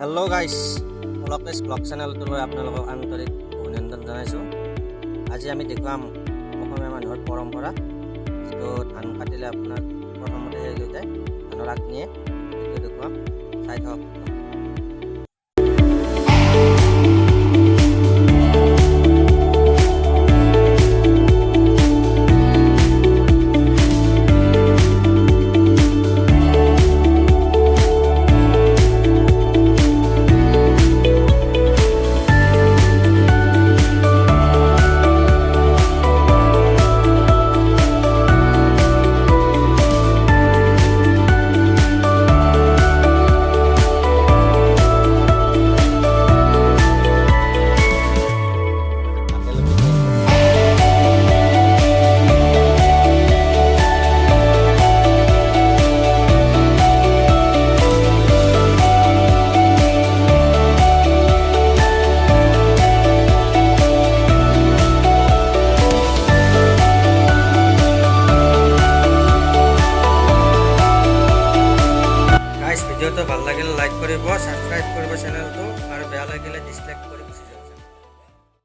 Hello' গাইছ, Alokesh blog চেনেলটোলৈ আপোনালোকক আন্তৰিক অভিনন্দন জনাইছোঁ। আজি আমি দেখুৱাম অসমীয়া মানুহৰ পৰম্পৰা, যিটো ধান কাটিলে আপোনাৰ প্ৰথমতে হেৰি লৈ যায়, ধানৰ আগ নিয়ে, সেইটো দেখুৱাম, চাই থাকক। ভিডিঅ'টো ভাল লাগিলে লাইক কৰিব, ছাবস্ক্ৰাইব কৰিব চেনেলটো, আৰু বেয়া লাগিলে ডিছলাইক কৰিব।